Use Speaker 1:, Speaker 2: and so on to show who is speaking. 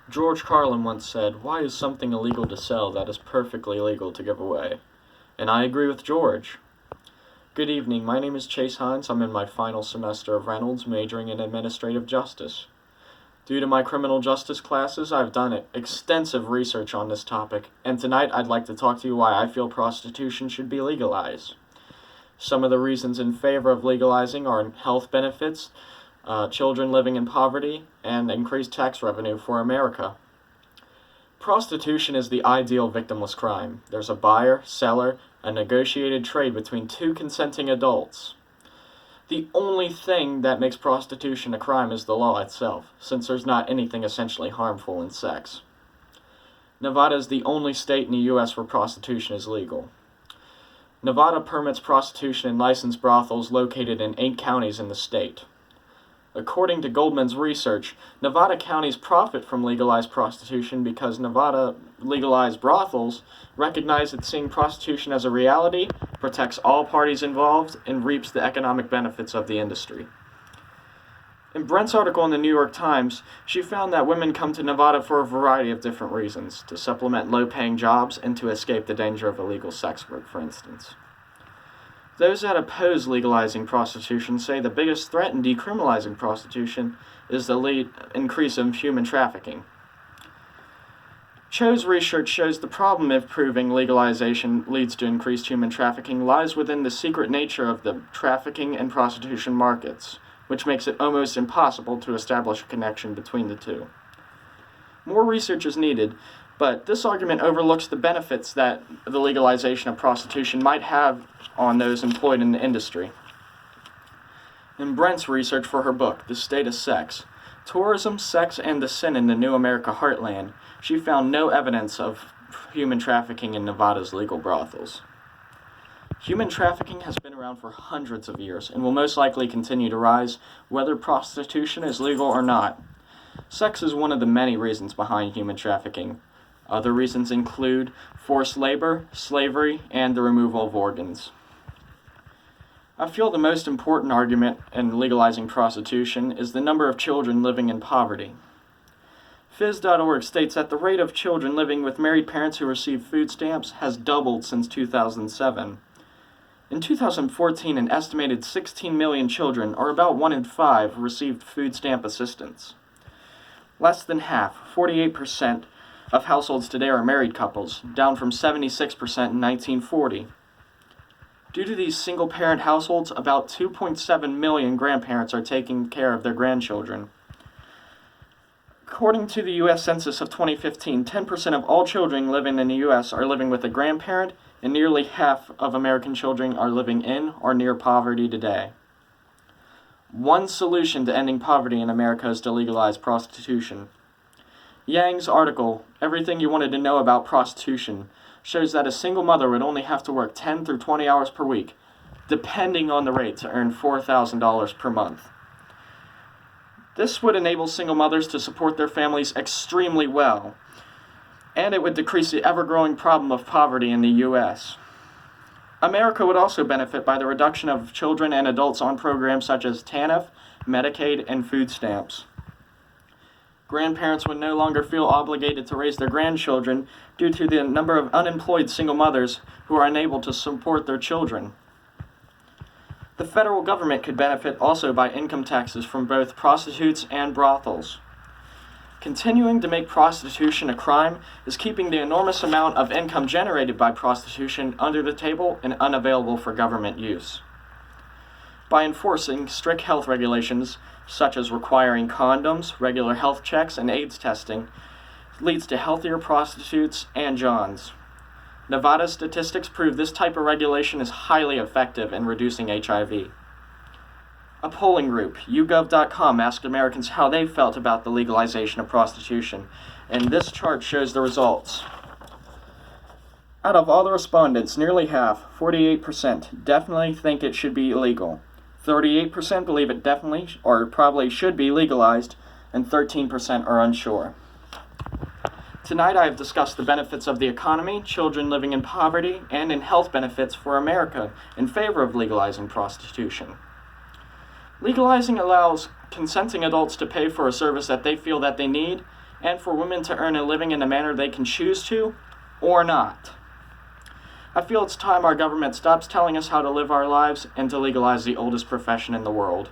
Speaker 1: George Carlin once said, "Why is something illegal to sell that is perfectly legal to give away?" And I agree with George. Good evening, my name is Chase Hines. I'm in my final semester of Reynolds, majoring in administrative justice. Due to my criminal justice classes, I've done extensive research on this topic, and tonight I'd like to talk to you why I feel prostitution should be legalized. Some of the reasons in favor of legalizing are health benefits, children living in poverty, and increased tax revenue for America. Prostitution is the ideal victimless crime. There's a buyer, seller, a negotiated trade between two consenting adults. The only thing that makes prostitution a crime is the law itself, since there's not anything essentially harmful in sex. Nevada is the only state in the U.S. where prostitution is legal. Nevada permits prostitution in licensed brothels located in 8 counties in the state. According to Goldman's research, Nevada counties profit from legalized prostitution because Nevada legalized brothels recognize that seeing prostitution as a reality protects all parties involved and reaps the economic benefits of the industry. In Brent's article in the New York Times, she found that women come to Nevada for a variety of different reasons, to supplement low-paying jobs and to escape the danger of illegal sex work, for instance. Those that oppose legalizing prostitution say the biggest threat in decriminalizing prostitution is the increase of human trafficking. Cho's research shows the problem of proving legalization leads to increased human trafficking lies within the secret nature of the trafficking and prostitution markets, which makes it almost impossible to establish a connection between the two. More research is needed, but this argument overlooks the benefits that the legalization of prostitution might have on those employed in the industry. In Brent's research for her book, The State of Sex, Tourism, Sex, and the Sin in the New America Heartland, she found no evidence of human trafficking in Nevada's legal brothels. Human trafficking has been around for hundreds of years and will most likely continue to rise, whether prostitution is legal or not. Sex is one of the many reasons behind human trafficking. Other reasons include forced labor, slavery, and the removal of organs. I feel the most important argument in legalizing prostitution is the number of children living in poverty. Phys.org states that the rate of children living with married parents who receive food stamps has doubled since 2007. In 2014, an estimated 16 million children, or about 1 in 5, received food stamp assistance. Less than half, 48%, of households today are married couples, down from 76% in 1940. Due to these single-parent households, about 2.7 million grandparents are taking care of their grandchildren. According to the U.S. Census of 2015, 10% of all children living in the U.S. are living with a grandparent, and nearly half of American children are living in or near poverty today. One solution to ending poverty in America is to legalize prostitution. Yang's article, Everything You Wanted to Know About Prostitution, shows that a single mother would only have to work 10 through 20 hours per week, depending on the rate, to earn $4,000 per month. This would enable single mothers to support their families extremely well, and it would decrease the ever-growing problem of poverty in the U.S. America would also benefit by the reduction of children and adults on programs such as TANF, Medicaid, and food stamps. Grandparents would no longer feel obligated to raise their grandchildren due to the number of unemployed single mothers who are unable to support their children. The federal government could benefit also by income taxes from both prostitutes and brothels. Continuing to make prostitution a crime is keeping the enormous amount of income generated by prostitution under the table and unavailable for government use. By enforcing strict health regulations, such as requiring condoms, regular health checks, and AIDS testing, leads to healthier prostitutes and johns. Nevada's statistics prove this type of regulation is highly effective in reducing HIV. A polling group, YouGov.com, asked Americans how they felt about the legalization of prostitution, and this chart shows the results. Out of all the respondents, nearly half, 48%, definitely think it should be illegal. 38% believe it definitely or probably should be legalized, and 13% are unsure. Tonight I have discussed the benefits of the economy, children living in poverty, and in health benefits for America in favor of legalizing prostitution. Legalizing allows consenting adults to pay for a service that they feel that they need and for women to earn a living in a manner they can choose to or not. I feel it's time our government stops telling us how to live our lives and to legalize the oldest profession in the world.